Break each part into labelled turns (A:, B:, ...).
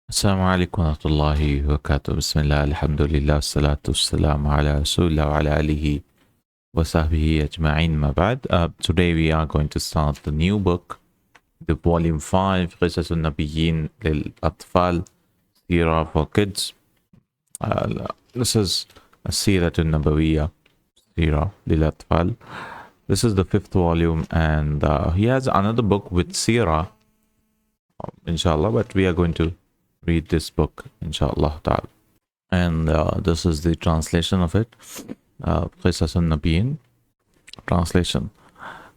A: السلام عليكم ورحمة الله وبركاته. بسم الله الحمد لله والصلاة والسلام على رسول الله وعلى آله وصحبه أجمعين ما بعد. Today we are going to start the new book, the volume 5, قصص النبيين للأطفال, Seerah for kids. This is a Seerah النبوية, Seerah للأطفال. This is the 5th volume, and he has another book with Seerah, inshallah, but we are going to read this book, inshallah ta'ala. And this is the translation of it, Qisas Nabiyeen translation.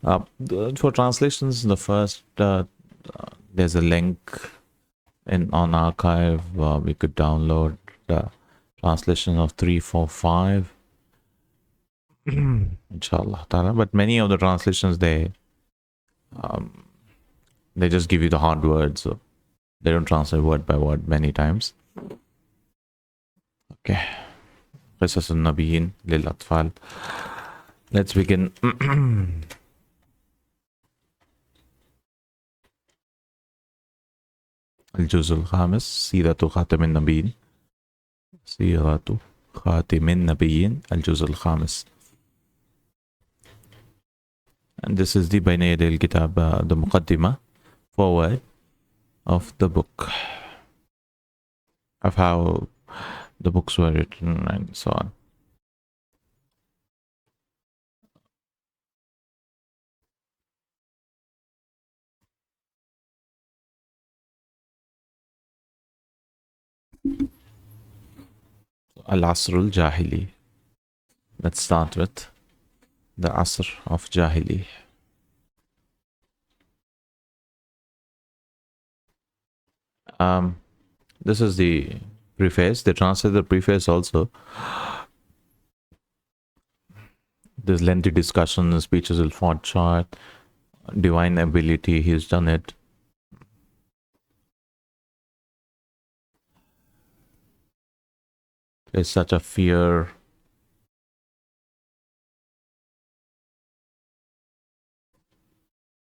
A: For translations, the first, there's a link on archive. We could download the translation of 345, inshallah ta'ala. But many of the translations, they just give you the hard words, so they don't translate word by word many times. Okay. قصص النبيين للأطفال. Let's begin. الجزء الخامس, سيرة خاتم النبيين. سيرة خاتم النبيين, الجزء الخامس. And this is the بين يدي الكتاب, the مقدمة, forward of the book, of how the books were written and so on. Al-Asr al-Jahili. Let's start with the Asr of Jahili. This is the preface. They translate the preface also. There's lengthy discussion, speeches will fall short, divine ability, he's done it. There's such a fear.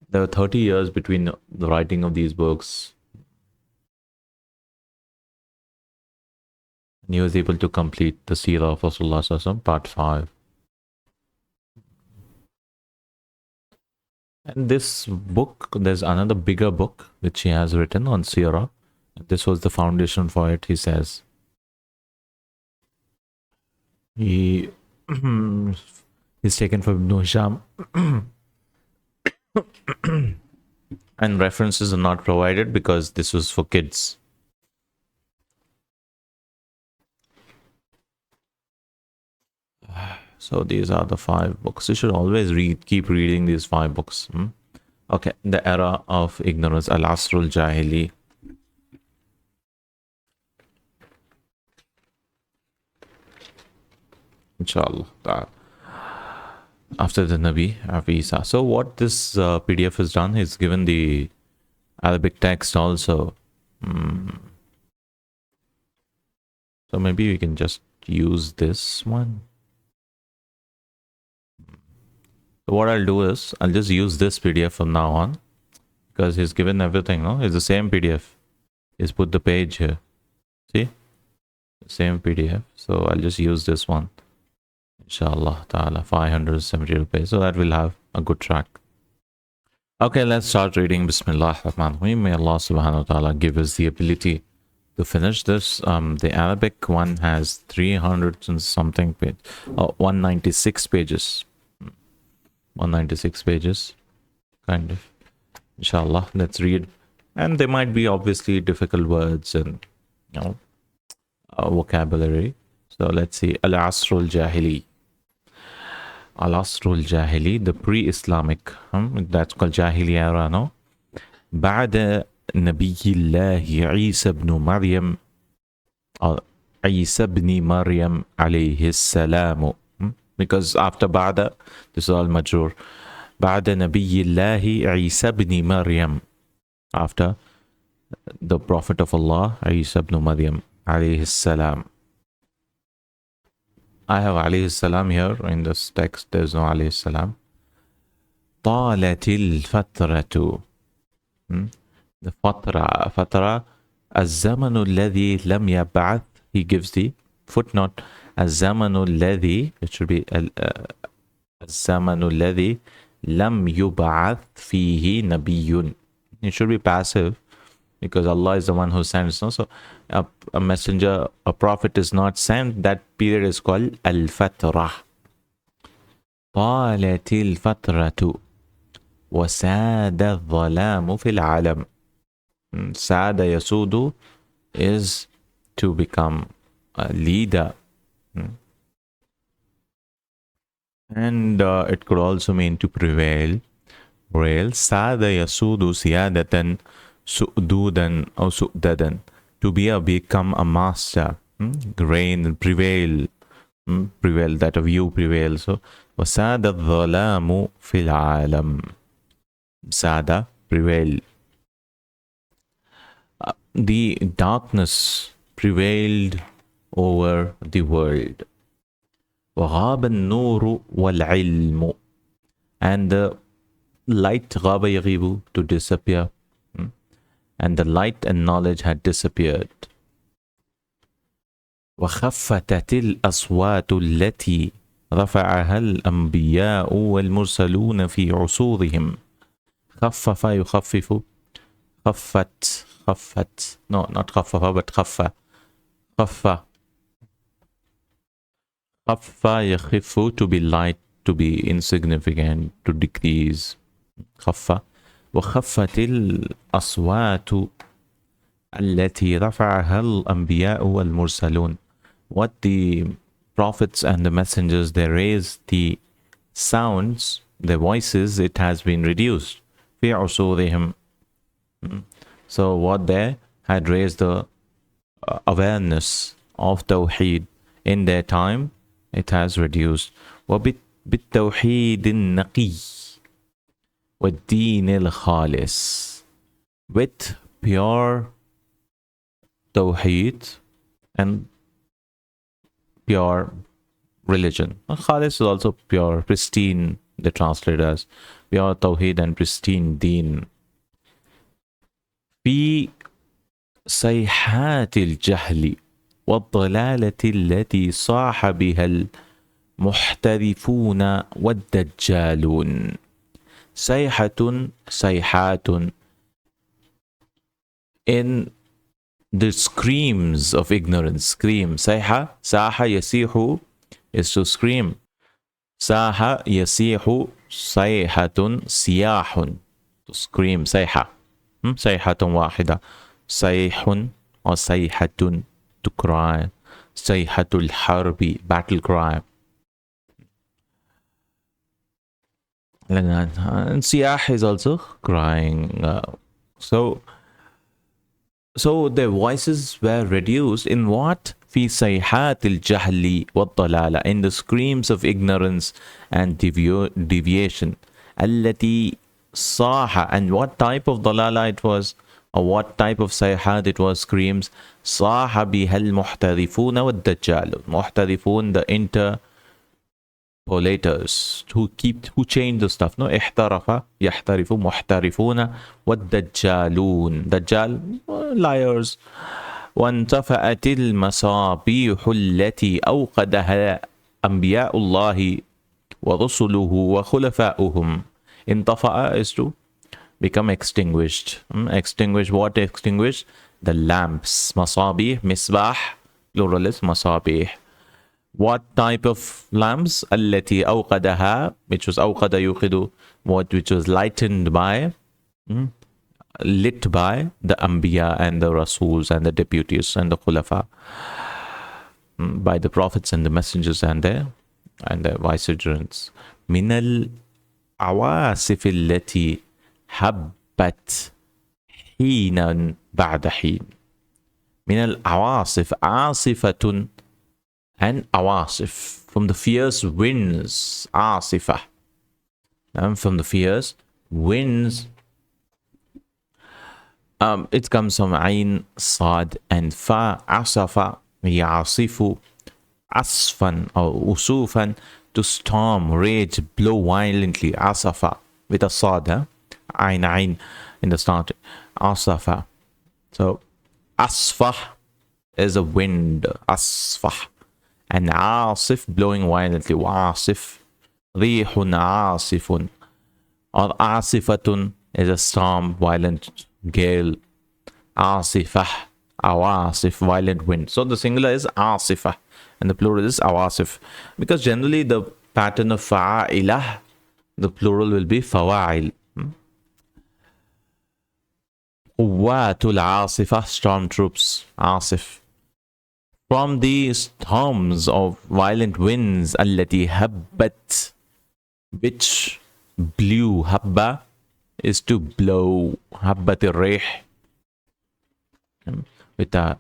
A: There were 30 years between the writing of these books. And he was able to complete the Seerah of Rasulullah Sallallahu Alaihi Wasallam, part 5. And this book, there's another bigger book which he has written on Seerah. This was the foundation for it, he says. He is taken from Ibn Hisham. And references are not provided because this was for kids. So these are the 5 books. You should always keep reading these 5 books. Okay, the era of ignorance, Al-Asr al-Jahili. Inshallah. After the Nabi of Isa. So what this PDF has done is given the Arabic text also. So maybe we can just use this one. So what I'll do is, I'll just use this PDF from now on, because he's given everything, no? It's the same PDF. He's put the page here. See? Same PDF. So I'll just use this one. Inshallah ta'ala, 570 rupees. So that will have a good track. Okay, let's start reading. Bismillah ar-Rahman ar-Rahim. May Allah subhanahu wa ta'ala give us the ability to finish this. The Arabic one has 300 and something pages. 196 pages. 196 pages, kind of. Inshallah, let's read. And there might be obviously difficult words and, you know, vocabulary. So let's see. Al-Asr al-Jahili. Al-Asr al-Jahili, the pre-Islamic. That's called Jahili era, no? بعد نبي الله عيسى بن مريم عيسى بن مريم عليه السلام. Because after Ba'da, this is all majrur. بعد نبي الله عيسى بن مريم. After the Prophet of Allah, Isa ibn Maryam, alayhi salam. I have alayhi salam here in this text. There's no alayhi salam. طالت الفترة. The fatra الزمن الذي لم يبعث, he gives the footnote, الزمن الذي, it should be الزمن الذي لم يبعث فيه نبي. It should be passive because Allah is the one who sends. No? So a messenger, a prophet is not sent. That period is called al-fatrah. طالت الفترة وساد الظلام في العالم. Sada yasudu is to become a leader. And it could also mean to prevail. Sada yasudu siyadatan su'dudan or su'dadan. To become a master. Reign, prevail. Prevail, that of you prevail. So, wasada dhalamu fil alam. Sada, prevail. The darkness prevailed over the world. وغاب النور والعلم, and the light غاب يغيب, to disappear, and the light and knowledge had disappeared. وخفتت الأصوات التي رفعها الأنبياء والمرسلون في عصورهم. خفف يخفف, خفت, no, not خفف but خف, خف يخف, to be light, to be insignificant, to decrease. خف. وخفت الأصوات التي رفعها الأنبياء والمرسلون. What the prophets and the messengers, they raised the sounds, the voices, it has been reduced. في عصورهم. So what they had raised the awareness of Tawheed in their time, it has reduced. وبالتوحيد النقي والدين الخالص. With pure Tawheed and pure religion. Khalis is also pure, pristine, they translate as pure Tawheed and pristine deen. في صيحات الجهل والضلالة التي صاح بها المحترفون والدجالون. صيحات in the screams of ignorance. Scream. Sayha, saha yasihu is to scream. Saha yasihu, sayhatun siyahun, to scream. Sayha. Sayhatun wahida. Sayhun or sayhatun, to cry. Sayhatul harbi, battle cry. And siyah is also crying. So their voices were reduced in what? في صيحات الجهل والضلالة, in the screams of ignorance and deviation. التي صاح, and what type of dalala it was, or what type of sayhat it was, screams. صاح بها المحترفون والدجال. محترفون, the interpolators, who change the stuff. No, احترف يحترف, محترفون والدجالون, دجال, liars. وانطفأت المصابيح التي أوقدها أنبياء الله ورسله وخلفاؤهم. انطفأ is to become extinguished. Extinguish, what extinguished? The lamps. مصابيح, misbah, plural is مصابيح. What type of lamps? التي أوقدها, which was أوقد يوقد, which was lightened by, lit by the Anbiya and the Rasuls and the deputies and the Khulafa, by the prophets and the messengers and their vicegerents. من العواصف التي حبت حينا بعد حين. من العواصف, عاصفة and awasif, from the fierce winds. Asifah, and from the fierce winds. It comes from Ain, Sad, and Fa. Asafa, Yasifu, Asfan or Usufan, to storm, rage, blow violently. Asafa with a Sad, Ain in the start. Asafa. So Asfah is a wind. Asfah. And asif, blowing violently. Asif. Rihun asifun. Or asifatun is a storm, violent gale. Asifah. Awasif, violent wind. So the singular is asifah and the plural is awasif. Because generally the pattern of fa'ilah, the plural will be fawa'il. Quwwatul asifah, stormtroops, asif. From the storms of violent winds, allati habbat, which blew. Habba is to blow. Habbat al-rih. With a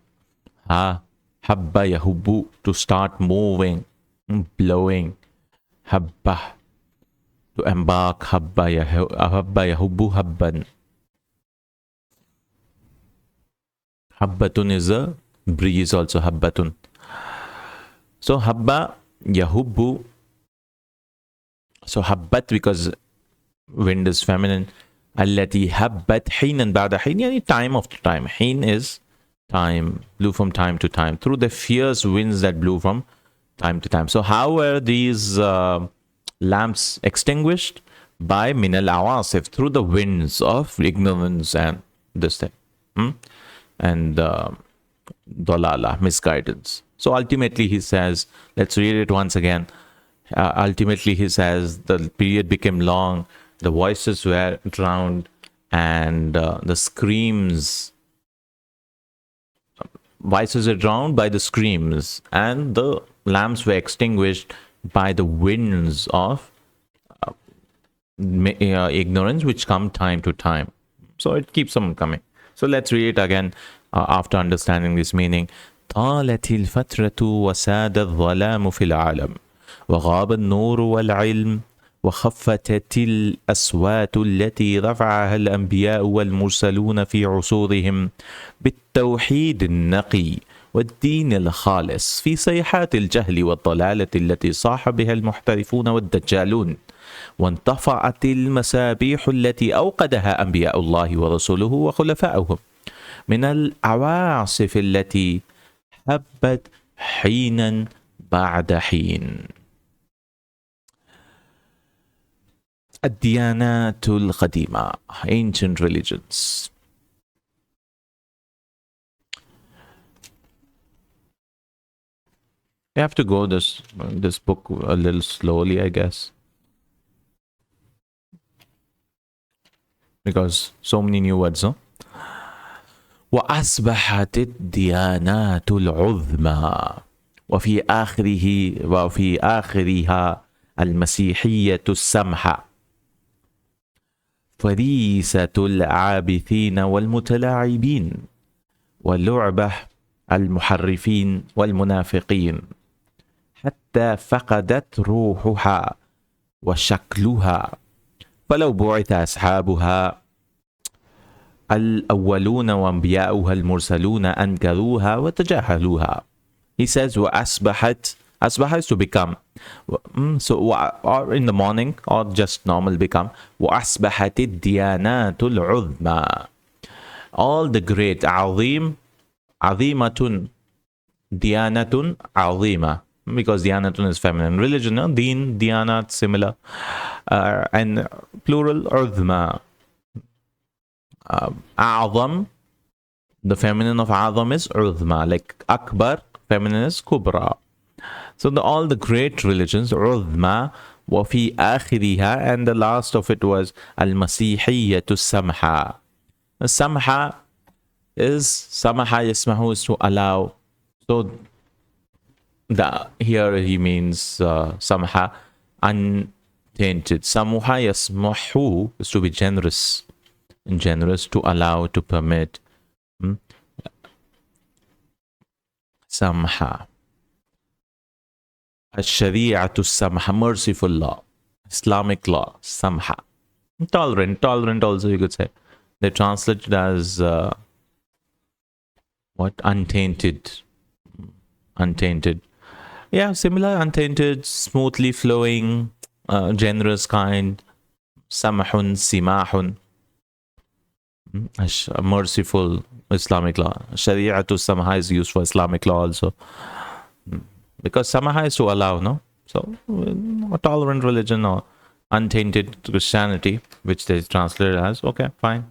A: ha, habba yahubu, to start moving, blowing. Habba, to embark. Habba yahubu habban. Habbatun is a breeze also. Habbatun. So habba yahubu. So habbat because wind is feminine. Allati habbat hinan ba'da hin, yani time after time. Hin is time, blew from time to time, through the fierce winds that blew from time to time. So how were these lamps extinguished? By minal awasif, through the winds of ignorance and this thing. And dalala, misguidance. So ultimately he says, let's read it once again. Ultimately he says, the period became long, the voices were drowned, and the screams, voices were drowned by the screams, and the lamps were extinguished by the winds of ignorance which come time to time. So it keeps on coming. So let's read it again after understanding this meaning. طالت الفترة وساد الظلام في العالم وغاب النور والعلم وخفتت الأصوات التي رفعها الأنبياء والمرسلون في عصورهم بالتوحيد النقي والدين الخالص في صيحات الجهل والضلالة التي صاح بها المحترفون والدجالون وانطفأت المسابيح التي أوقدها أنبياء الله ورسوله وخلفاؤهم من الأواصف التي هبت حينا بعد حين. الديانات القديمة, ancient religions. You have to go this book a little slowly, I guess, because so many new words, no? وأصبحت الديانات العظمى وفي آخرها المسيحية السمحة فريسة العابثين والمتلاعبين ولعبة المحرفين والمنافقين حتى فقدت روحها وشكلها فلو بعث أصحابها الأولون وأنبياؤها المرسلون أنكروها وتجاهلوها. He says وأصبحت, أصبح is to become, so or in the morning or just normal become. وأصبحت الديانات العظمى, all the great, عظيم, عظيمة, ديانة عظيمة, because diyanatun is feminine. Religion, no? Deen, diyanat, similar, and plural عظمى. A'zam, the feminine of A'zam is Uzma, like Akbar, feminine is Kubra. So all the great religions, Uzma, وفي آخرها, and the last of it was Al-Masihiyyatu Samha. Samha is, Samaha yasmahu is to allow. So here he means Samha, untainted. Samuha yasmahu is to be generous. Generous, to allow, to permit. Samha. Ash-Shari'atu Samha, merciful law. Islamic law, Samha. Tolerant also you could say. They translate it as what? Untainted. Untainted. Yeah, similar, untainted, smoothly flowing, generous, kind. Samahun, simahun. A merciful Islamic law. Sharia to Samaha is used for Islamic law also. Because Samaha is to allow, no? So, a tolerant religion or untainted Christianity, which they translated as, okay, fine.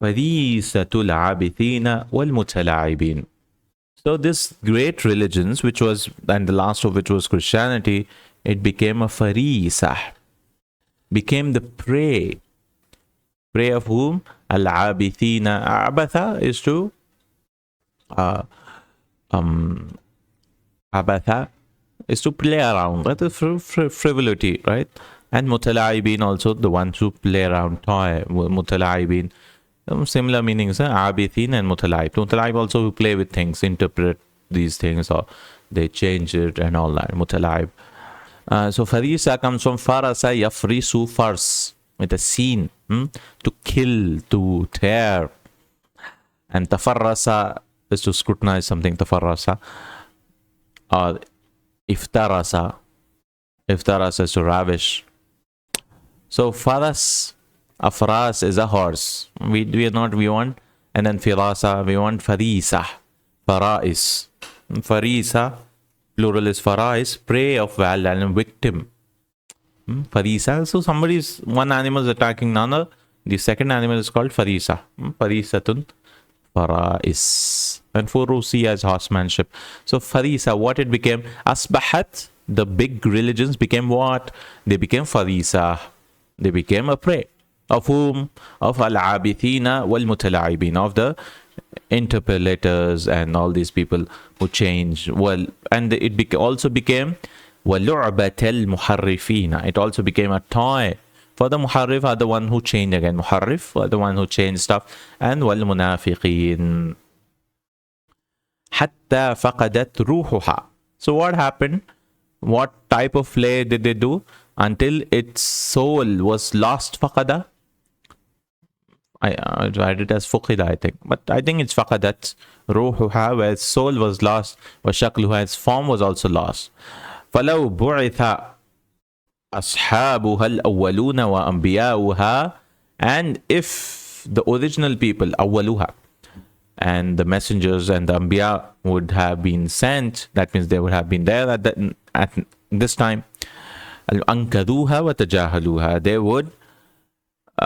A: فَرِيسَةُ الْعَابِثِينَ وَالْمُتَلَاعِبِينَ. So this great religions, which was, and the last of which was Christianity, it became a farisa, became the prey. Prey of whom? Al-abithina. Abatha is to abatha is to play around, right? The frivolity, right? And mutalaibin also, the ones who play around, toy. Mutalaibin, similar meanings, abithin and mutalaib. Mutalaib also who play with things, interpret these things, or they change it and all that. Mutalaib. So farisa comes from farasa yafrisu fars, with a scene, to kill, to tear. And tafarrasa is to scrutinize something, tafarrasa. Or iftarasa. Iftarasa is to ravish. So faras, afras is a horse. We want, and then firasa, we want farisa. Farais. Farisa, plural is farais, prey of wild animal, victim. Farisa. So somebody's, one animal is attacking another. The second animal is called farisa. Farisatun, farais. And furusi as horsemanship. So farisa, what it became? Asbahat, the big religions became what? They became farisa. They became a prey. Of whom? Of al-abithina wal-mutala'ibin, of the interpolators and all these people who change. Well, and it also became وَلُعْبَةَ الْمُحَرِّفِينَ. It also became a toy for the muharrif, are the one who change again. Muharrif, are the one who change stuff. And وَالْمُنَافِقِينَ حَتَّى فَقَدَتْ رُوحُهَا. So what happened? What type of play did they do? Until its soul was lost, faqada. I read it as fuqida, I think. But I think it's faqadat. Ruhuha, where its soul was lost. Wa shakluha, its form was also lost. فَلَوْ بُعِثَ أَصْحَابُهَا الْأَوَّلُونَ وَأَنْبِيَاؤُهَا. And if the original people, أَوَّلُوهَا, and the messengers and the Anbiya would have been sent, that means they would have been there at this time. أَنْكَذُوهَا وَتَجَاهَلُوهَا. They would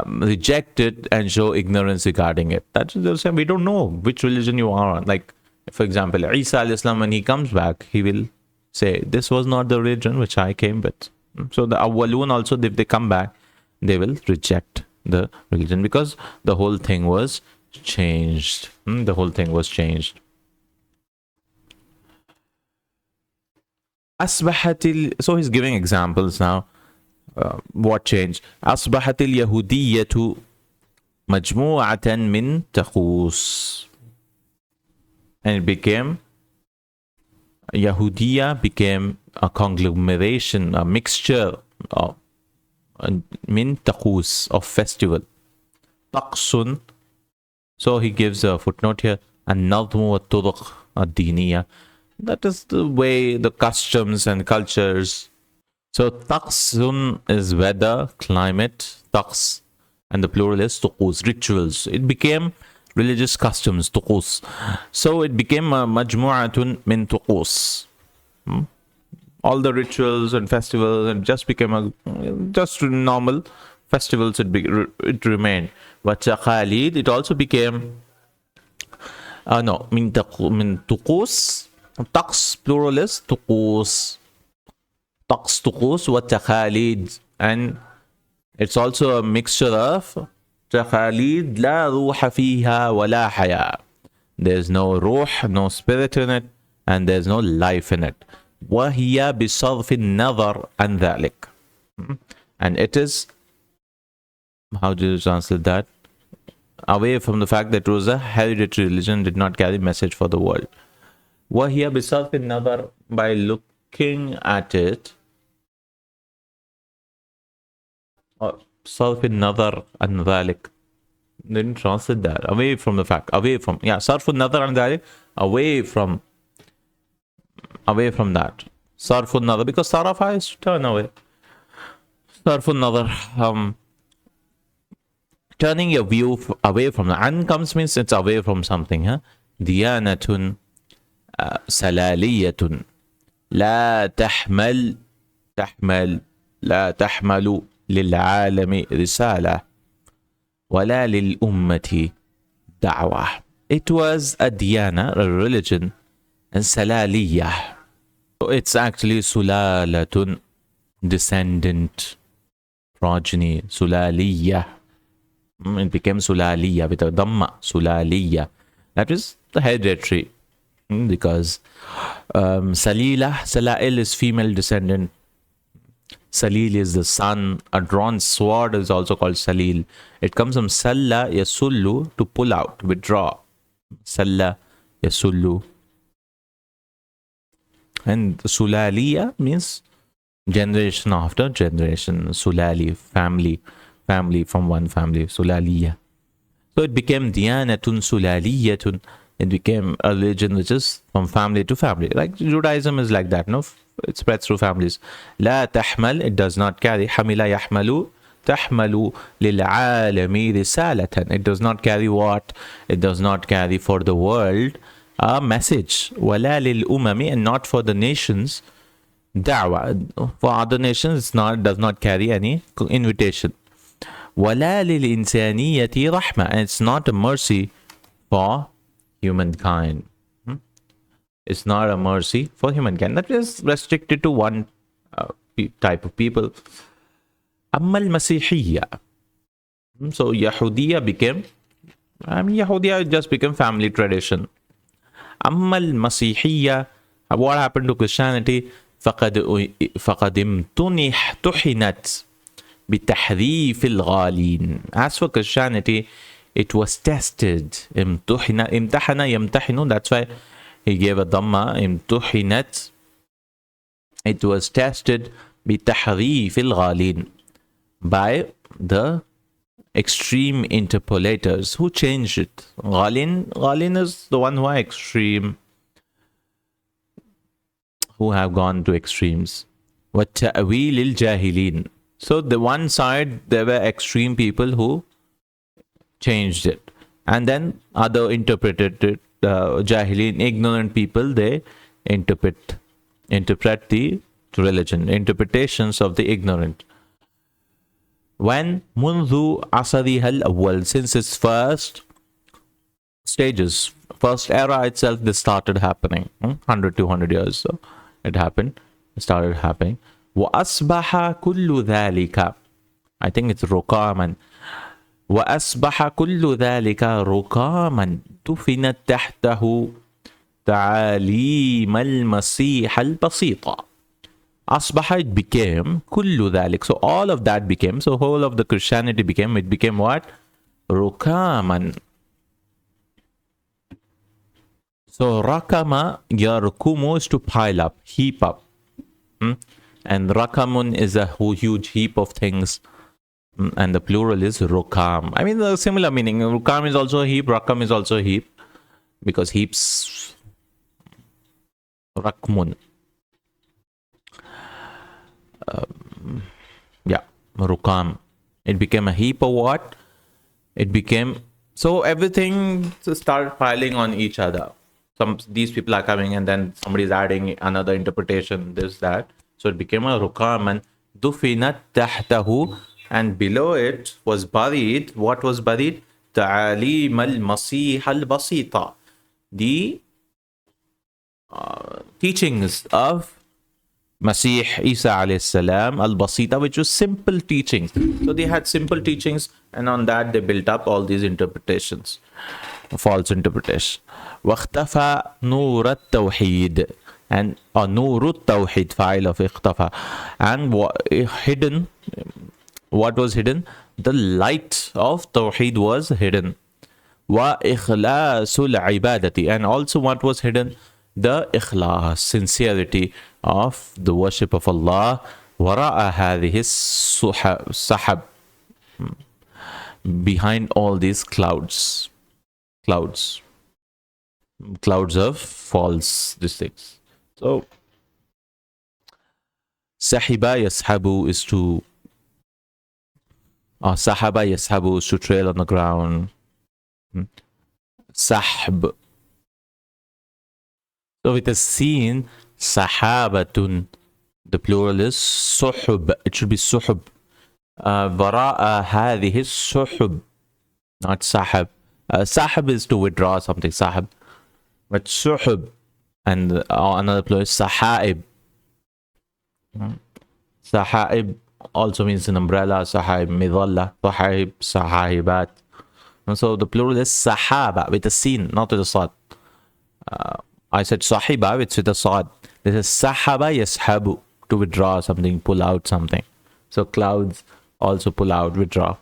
A: reject it and show ignorance regarding it. That's what they'll say. We don't know which religion you are on. Like, for example, Isa al-Islam, when he comes back, he will say, this was not the religion which I came with. So the awwalun also, if they come back, they will reject the religion because the whole thing was changed. The whole thing was changed. So he's giving examples now. What changed? أصبحت اليهودية مجموعة من تقوس. And it became, Yahudiya became a conglomeration, a mixture of min taqus, of festival. Taqsun. So he gives a footnote here. An-nadmu wa turuq ad-diniya. That is the way, the customs and cultures. So taqsun is weather, climate, taqs, and the plural is tuqus, rituals. It became religious customs, tuqus. So it became a majmu'atun min tuqus. All the rituals and festivals, and just became just normal festivals. It remained. But taqalid, it also became min tuqus. Taqs, plural is tuqus. Taqs, tuqus, wa taqalid. And it's also a mixture of taqalid, la ruha fiha wa la haya. There's no ruh, no spirit in it, and there's no life in it. وَهِيَ بِصَرْفِ النَّظَرِ عَنْ ذَلِكَ. And it is, how do you translate that? Away from the fact that it was a hereditary religion, did not carry message for the world. وَهِيَ بِصَرْفِ النَّظَرِ, by looking at it, or صَرْفِ النَّظَرِ عَنْ ذَلِكَ. Didn't translate that. Away from the fact. Away from. Yeah, صَرْفُ النَّظَرِ عَنْ ذَلِكَ. Away from that. Sarful Nadar, because Sarafa is to turn away. Sarful Nadar, turning your view away from the an comes means it's away from something. Huh? Diyanatun salaliyatun la tahmal la tahmalu lil'alami risala wala lil ummati da'wah. It was a diyana, a religion, and salaliyah. So it's actually sulalatun, descendant, progeny, sulaliyah. It became sulaliyah with a dhamma, sulaliyah. That is the hereditary, because Salil is female descendant. Salil is the son. A drawn sword is also called Salil. It comes from Salla yasullu, to pull out, withdraw. Salla yasullu. And Sulaliya means generation after generation. Sulali, family from one family. Sulaliya. So it became Diyanatun Sulaliyatun. It became a religion which is from family to family. Like Judaism is like that, no? It spreads through families. La tahmal, it does not carry. Hamila yahmalu, tahmalu lil'alami risalatan. It does not carry what? It does not carry for the world a message. Wala lil umami, and not for the nations. Da'wa. For other nations, it does not carry any invitation. Wala lil insaniyati rahma, and it's not a mercy for humankind. It's not a mercy for humankind. That is restricted to one type of people. Ammal Masihiyya. So Yahudiya became, Yahudiya just became family tradition. Ammal Masihiyya. What happened to Christianity? فقد امتحنت بتحريف الغالين. As for Christianity, it was tested. امتحن يمتحن. That's why he gave a dhamma. امتحنت. It was tested بتحريف الغالين, by the extreme interpolators who changed it. Ghalin is the one who are extreme, who have gone to extremes. وَالتَّأْوِيلِ الْجَاهِلِينَ. So the one side, there were extreme people who changed it, and then other interpreted it. Jahilin, ignorant people, they interpret the religion, interpretations of the ignorant. When منذ عصرها الأول, since its first stages, first era itself, this started happening. 100, 200 years, so it happened. It started happening. وأصبح كل ذلك, I think it's ركاما. وأصبح كل ذلك ركاما دفنت تحته تعاليم المسيح البسيطة. أصبح, it became, كل ذلك, so all of that became, so whole of the Christianity became, it became what? ركاما. So rakama, yarkumu is to pile up, heap up. And rakamun is a huge heap of things. And the plural is rukam. I mean, the similar meaning. Rukam is also a heap, rakam is also a heap. Because heaps, rakmun. Rukam. It became a heap of what? It became, so everything started piling on each other. These people are coming, and then somebody is adding another interpretation, this, that. So it became a rukam, and dufinat tahtahu, and below it was buried. What was buried? Ta'alim al-masih al-basita. The teachings of Masih Isa alayhi salam al-basita, which was simple teachings. So they had simple teachings, and on that they built up all these interpretations, false interpretation. واختفى نور التوحيد, and نور التوحيد فاعل of اختفى, and hidden, what was hidden? The light of Tawheed was hidden. وإخلاص العبادة, and also what was hidden? The ikhlas, sincerity of the worship of Allah. وراء هذه السحب, behind all these clouds of false things. So sahiba yashabu is to Sahaba yashabu is to trail on the ground. Sahb. So with a sin, sahabatun. The plural is suhub. It should be suhub. Vara'a hadhihi suhub. Not sahab. Sahab is to withdraw something, sahab. But suhub. And another plural is sahaib. Sahaib also means an umbrella. Sahaib midalla. Sahaib, sahahibat. And so the plural is sahaba with a sin, not with a sad. I said sahiba, it's with a sad. This is sahaba yashabu, to withdraw something, pull out something. So clouds also pull out, withdraw.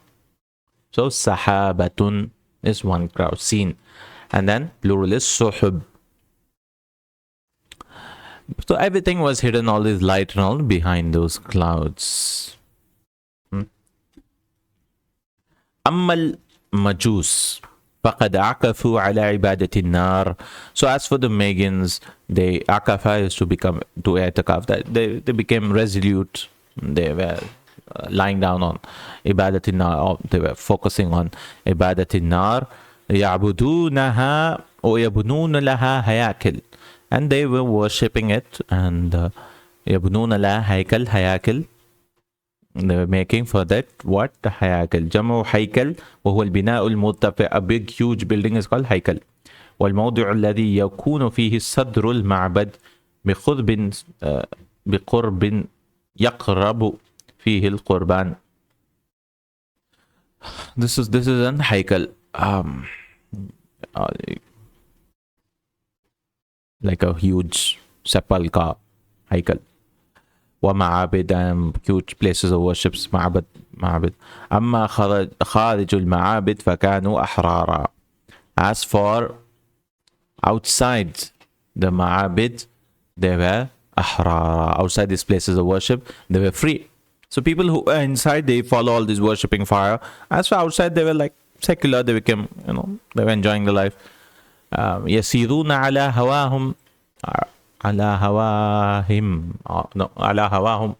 A: So sahabatun is one cloud, seen. And then plural is suhub. So everything was hidden, all this light and all behind those clouds. Ammal majus فقد عكفوا على عبادة النار. So as for the Megans, they akafa is to become, to i'tikaf, that they became resolute. They were lying down on ibadat النار, they were focusing on ibadat النار. يعبدونها ويبنون لها هياكل, and they were worshipping it, and يبنون لها هيكل, هياكل. They were making for that what? هياكل. جمع هيكل وهو البناء المرتفع. A big huge building is called هيكل. والموضع الذي يكون فيه صدر المعبد بقرب يقرب فيه القربان. This is an هيكل. Like a huge sepulchre, هيكل. ومعابد, and huge places of worship, معبد. أما خارج المعابد فكانوا أحرارا. As for outside the معابد, they were أحرارا. Outside these places of worship, they were free. So people who were inside, they follow all this worshipping fire. As for outside, they were like secular. They became, they were enjoying the life. يسيرون على هواهم. على هواهم. No, على هواهم.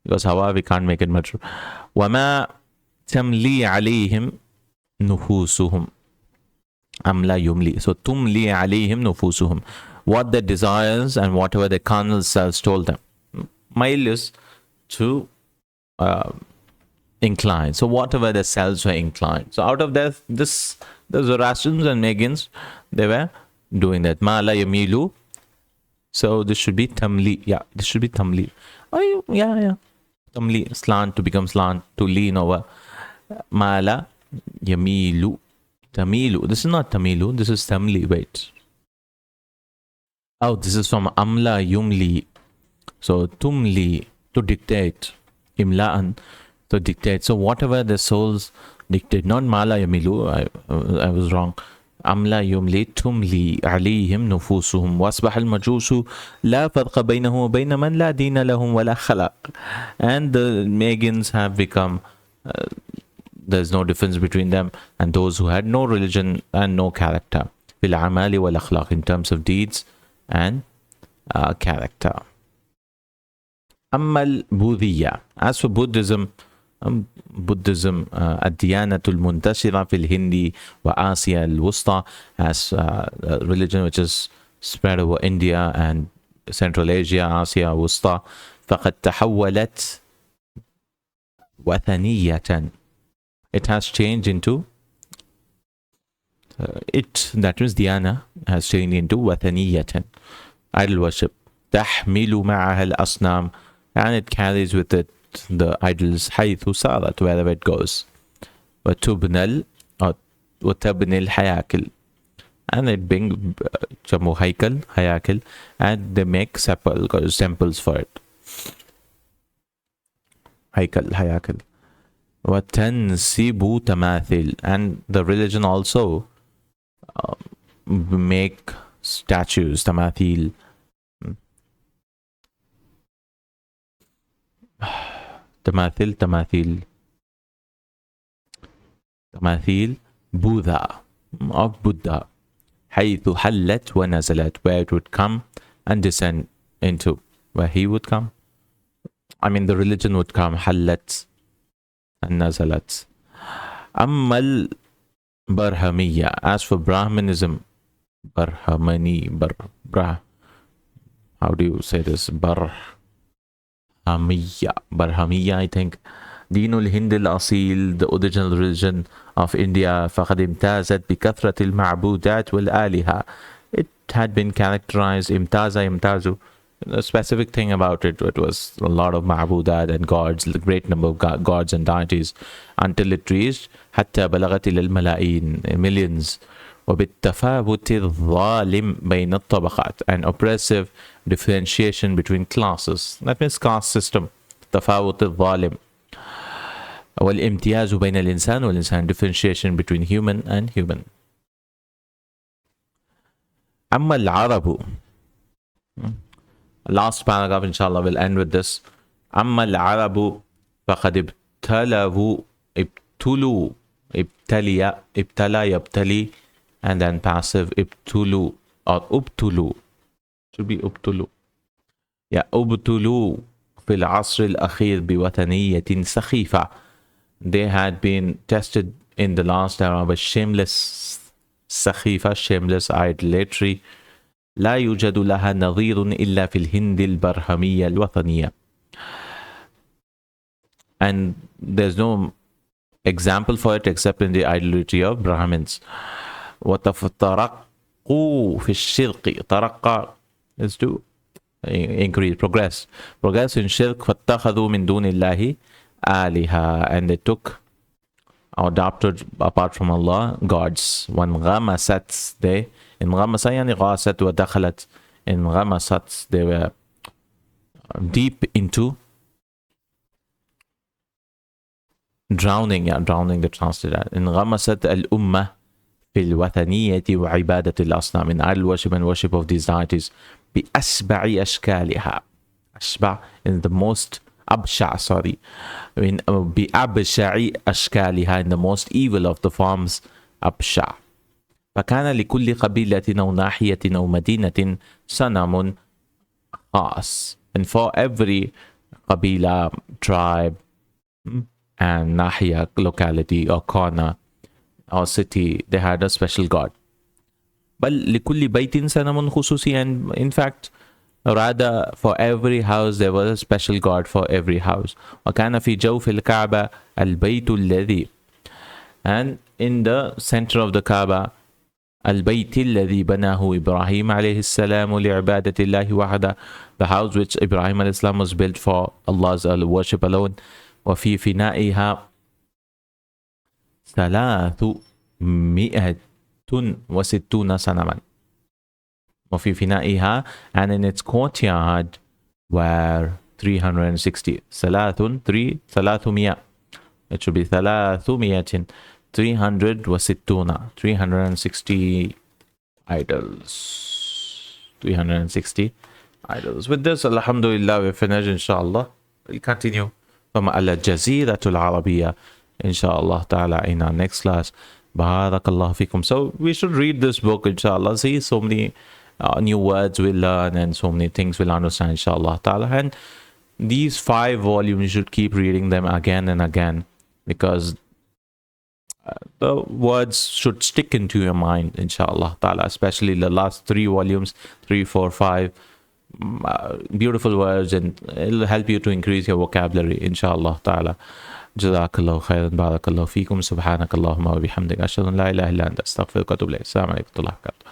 A: Because hawa, we can't make it much. وما تملي عليهم نفوسهم. أملا يملي. So تملي عليهم نفوسهم. What their desires and whatever their carnal selves told them. Mail is to incline. So whatever their selves were inclined. So out of that, the Zoroastrians and Megans, they were doing that. Mala yamilu. So this should be tamli. Yeah, this should be tamli. Oh, yeah. Tamli, slant, to become slant, to lean over. Mala yamilu. Tamilu. This is not tamilu. This is tamli. Wait. Oh, this is from amla yumli. So tumli, to dictate. Imla'an, to dictate. So whatever the souls dictate, not mala yamilu. I was wrong. أملا يملي تملي عليهم نفوسهم وأصبح المجوس لا فرق بينه وبين من لا دين لهم ولا خلق. And the Megans have become, there's no difference between them and those who had no religion and no character. في الأعمال والأخلاق, in terms of deeds and character. أما البوذية, as for Buddhism, الديانة المنتشرة في الهند وآسيا الوسطى, as religion which is spread over India and Central Asia, Asia الوسطى, فقد تحولت وثنية. It has changed into that means Dhyana has changed into وثنية, idol worship. تحمل معها الأصنام, and it carries with it the idols حيث صارت, wherever it goes. وتبنى الحياكل, and it being جمع هيكل, هياكل, and they make temples for it. هيكل, هياكل. وتنسب تماثيل, and the religion also make statues, تماثيل. تماثيل Buddha, of Buddha, حيث حلت ونزلت, where it would come and descend into, where he would come. I mean the religion would come, حلت, and nazalat. Ammal Barhamiyya. As for Brahmanism, how do you say this? Barhamiyya, I think. Dinul Hind al-Asil, the original religion of India, فقد امتازت بكثرة المعبودات والآلهة. It had been characterized, imtazu. A specific thing about it, it was a lot of ma'budat and gods, a great number of gods and deities, until it reached حتى بلغت إلى الملايين, millions. وبالتفاوت الظالم بين الطبقات, and oppressive differentiation between classes. That means caste system. تفاوت الظالم. والامتياز بين الإنسان والإنسان, differentiation between human and human. أما العرب, last paragraph inshallah will end with this. أما العرب فقد ابتلوا ابتلى يبتلي, and then passive ابتلوا or ابتلوا, should be ابتلوا. Yeah, ابتلوا في العصر الأخير بوثنية سخيفة. They had been tested in the last era by shameless سخيفة, shameless idolatry. لا يوجد لها نظير إلا في الهند البرهمية الوطنية. And there's no example for it except in the idolatry of Brahmins. وتفطرقوا في الشرق. طرق is to increase, progress in shirk. فاتخذوا من دون الله آلهة, and they took or adopted apart from Allah gods. وانغمست, they انغمس يعني غاست ودخلت. انغمست, they were deep into drowning. Yeah, drowning, they translated that. انغمست الأمة في الوثنية وعبادة الأصنام, in idol worship and worship of these deities. بأشبع أشكالها. أشبع is the most أبشع, sorry. بأبشع أشكالها, in the most evil of the forms, أبشع. فكان لكل قبيلة أو ناحية أو مدينة صنم خاص. And for every قبيلة, tribe, and ناحية, locality or corner or city, they had a special god. بل لكل بيت صنم خصوصي, and in fact, rather for every house there was a special god for every house. وكان في جوف الكعبة البيت الذي, and in the center of the Kaaba, البيت الذي بناه إبراهيم عليه السلام لعبادة الله وحده, the house which Ibrahim alayhi salam was built for Allah's worship alone. وفي فنائها 360 صنما. وفي فنائها, and in its courtyard were 360. 300, it should be 300, 360 idols. 360 idols. With this, alhamdulillah, we finish, inshallah. We'll continue from al-Jaziratul Arabiya, inshallah ta'ala, in our next class. Barakallahu fikum. So we should read this book, inshallah. See, so many new words we'll learn and so many things we'll understand, inshallah ta'ala. And these 5 volumes, you should keep reading them again and again, because the words should stick into your mind, inshallah ta'ala, especially the last 3 volumes, 3, 4, 5. Beautiful words, and it'll help you to increase your vocabulary, inshallah ta'ala. Jazakallahu Khair, barakallahu feekum, subhanakallahumma wa bihamdika, ashhadu an la ilaha illa anta, astaghfiruka wa atubu ilayk. Assalamu alaikum wa rahmatullahi wa barakatuh.